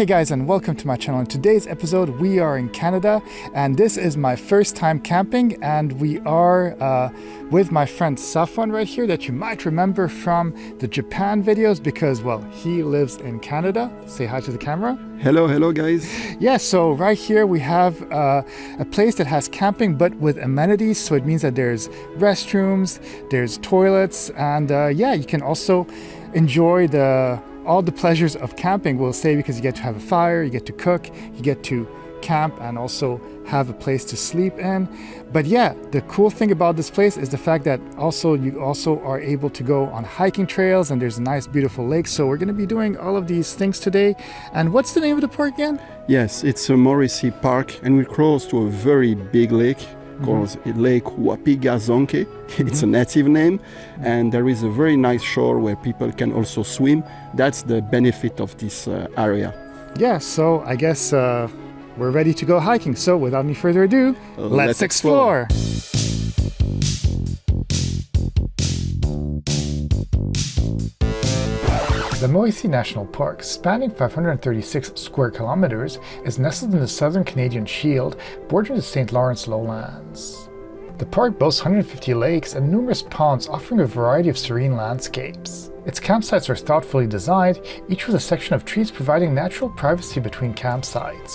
Hey guys, and welcome to my channel. In today's episode we are in Canada and this is my first time camping, and we are with my friend Safwan right here that you might remember from the Japan videos because, well, he lives in Canada. Say hi to the camera. Hello guys. Yeah, so right here we have a place that has camping but with amenities, so it means that there's restrooms, there's toilets, and yeah, you can also enjoy all the pleasures of camping, we'll say, because you get to have a fire, you get to cook, you get to camp and also have a place to sleep in. But yeah, the cool thing about this place is the fact that you also are able to go on hiking trails, and there's a nice beautiful lake. So we're going to be doing all of these things today. And what's the name of the park again? Yes, it's a Mauricie Park, and we're close to a very big lake called Lake Wapizagonke. It's a native name, and there is a very nice shore where people can also swim. That's the benefit of this area. Yeah, so I guess we're ready to go hiking. So without any further ado, let's explore. The Mauricie National Park, spanning 536 square kilometers, is nestled in the southern Canadian Shield, bordering the Saint Lawrence Lowlands. The park boasts 150 lakes and numerous ponds, offering a variety of serene landscapes. Its campsites are thoughtfully designed, each with a section of trees providing natural privacy between campsites.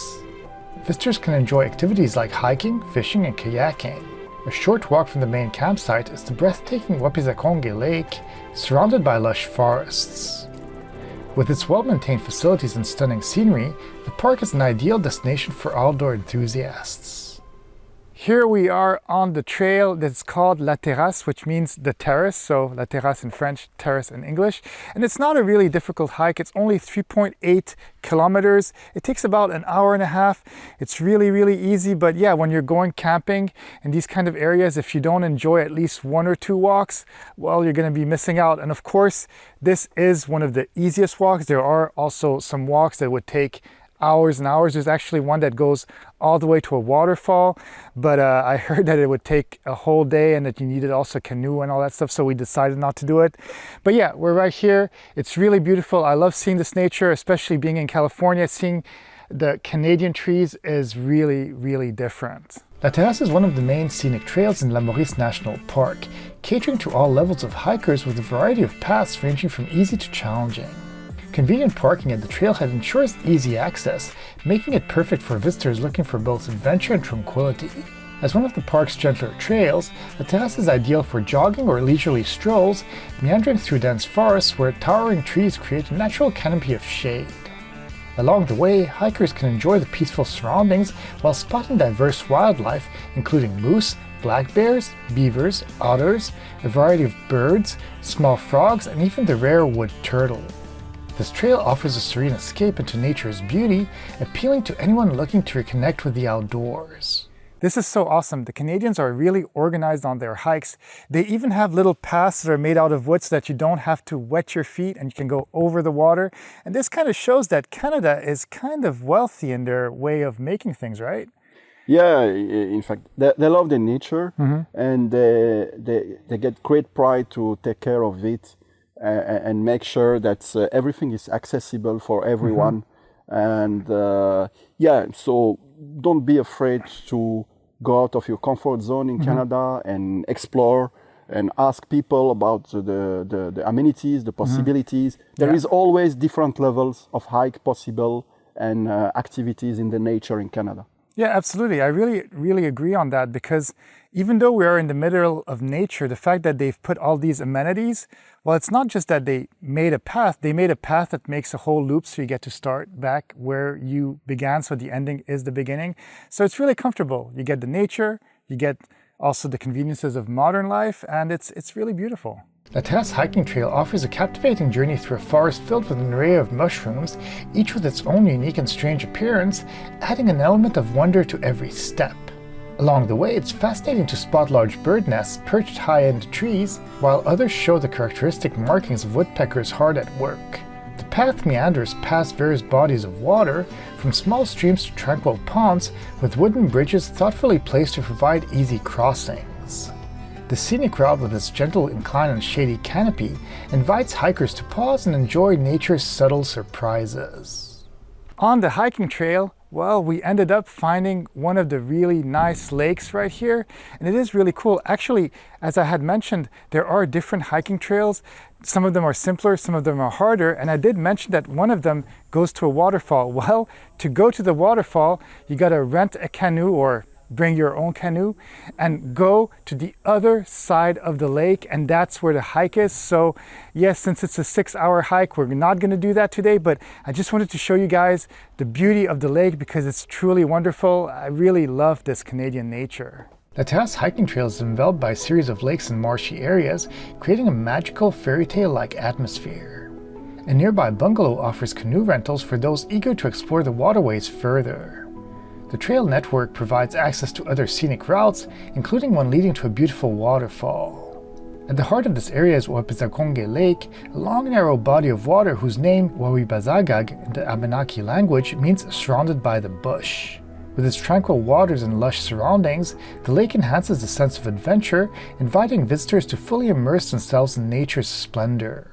Visitors can enjoy activities like hiking, fishing, and kayaking. A short walk from the main campsite is the breathtaking Wapizagonke Lake, surrounded by lush forests. With its well-maintained facilities and stunning scenery, the park is an ideal destination for outdoor enthusiasts. Here we are on the trail that's called La Terrace, which means the terrace, so La Terrace in French, terrace in English. And it's not a really difficult hike, it's only 3.8 kilometers. It takes about an hour and a half. It's really easy, but yeah, when you're going camping in these kind of areas, if you don't enjoy at least one or two walks, well, you're gonna be missing out. And of course, this is one of the easiest walks. There are also some walks that would take hours and hours. There's actually one that goes all the way to a waterfall, but I heard that it would take a whole day and that you needed also canoe and all that stuff, so we decided not to do it. But yeah, we're right here. It's really beautiful. I love seeing this nature, especially being in California. Seeing the Canadian trees is really different. La Terrasse is one of the main scenic trails in Lac Mauricie National Park, catering to all levels of hikers with a variety of paths ranging from easy to challenging. Convenient parking at the trailhead ensures easy access, making it perfect for visitors looking for both adventure and tranquility. As one of the park's gentler trails, the Terrace is ideal for jogging or leisurely strolls, meandering through dense forests where towering trees create a natural canopy of shade. Along the way, hikers can enjoy the peaceful surroundings while spotting diverse wildlife, including moose, black bears, beavers, otters, a variety of birds, small frogs, and even the rare wood turtle. This trail offers a serene escape into nature's beauty, appealing to anyone looking to reconnect with the outdoors. This is so awesome. The Canadians are really organized on their hikes. They even have little paths that are made out of wood so that you don't have to wet your feet and you can go over the water. And this kind of shows that Canada is kind of wealthy in their way of making things, right? Yeah, in fact, they love the nature, and they get great pride to take care of it. And make sure that everything is accessible for everyone. And yeah, so don't be afraid to go out of your comfort zone in Canada and explore and ask people about the amenities, the possibilities. There is always different levels of hike possible and activities in the nature in Canada. Yeah, absolutely. I really agree on that, because even though we are in the middle of nature, the fact that they've put all these amenities, well, it's not just that they made a path that makes a whole loop, so you get to start back where you began, so the ending is the beginning. So it's really comfortable. You get the nature, you get also the conveniences of modern life, and it's really beautiful. The Terrace hiking trail offers a captivating journey through a forest filled with an array of mushrooms, each with its own unique and strange appearance, adding an element of wonder to every step. Along the way, it's fascinating to spot large bird nests perched high in the trees, while others show the characteristic markings of woodpeckers hard at work. The path meanders past various bodies of water, from small streams to tranquil ponds, with wooden bridges thoughtfully placed to provide easy crossings. The scenic route, with its gentle incline and shady canopy, invites hikers to pause and enjoy nature's subtle surprises. On the hiking trail, well, we ended up finding one of the really nice lakes right here, and it is really cool. Actually, as I had mentioned, there are different hiking trails. Some of them are simpler, some of them are harder, and I did mention that one of them goes to a waterfall. Well, to go to the waterfall, you gotta rent a canoe or bring your own canoe and go to the other side of the lake, and that's where the hike is. So yes, since it's a 6-hour hike, we're not going to do that today, but I just wanted to show you guys the beauty of the lake because it's truly wonderful. I really love this Canadian nature. The Terrace hiking trail is enveloped by a series of lakes and marshy areas, creating a magical fairy tale-like atmosphere. A nearby bungalow offers canoe rentals for those eager to explore the waterways further. The trail network provides access to other scenic routes, including one leading to a beautiful waterfall. At the heart of this area is Wapizagonke Lake, a long narrow body of water whose name, Wapizagonke in the Abenaki language, means surrounded by the bush. With its tranquil waters and lush surroundings, the lake enhances the sense of adventure, inviting visitors to fully immerse themselves in nature's splendor.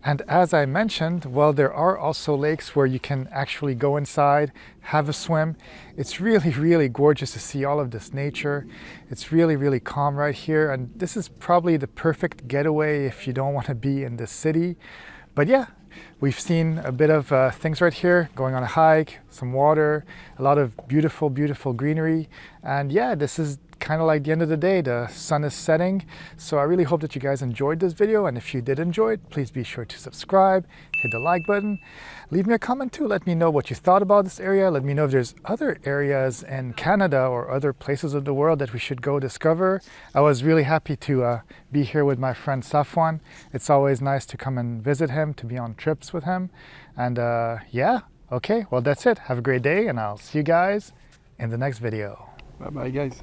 And as I mentioned, well, there are also lakes where you can actually go inside, have a swim. It's really, really gorgeous to see all of this nature. It's really, really calm right here. And this is probably the perfect getaway if you don't want to be in the city. But yeah, we've seen a bit of things right here, going on a hike, some water, a lot of beautiful, beautiful greenery. And yeah, this is kind of like the end of the day. The sun is setting, so I really hope that you guys enjoyed this video, and if you did enjoy it, please be sure to subscribe, hit the like button, leave me a comment too, let me know what you thought about this area, let me know if there's other areas in Canada or other places of the world that we should go discover. I was really happy to be here with my friend Safwan. It's always nice to come and visit him, to be on trips with him, and yeah, okay, well that's it. Have a great day, and I'll see you guys in the next video. Bye bye guys.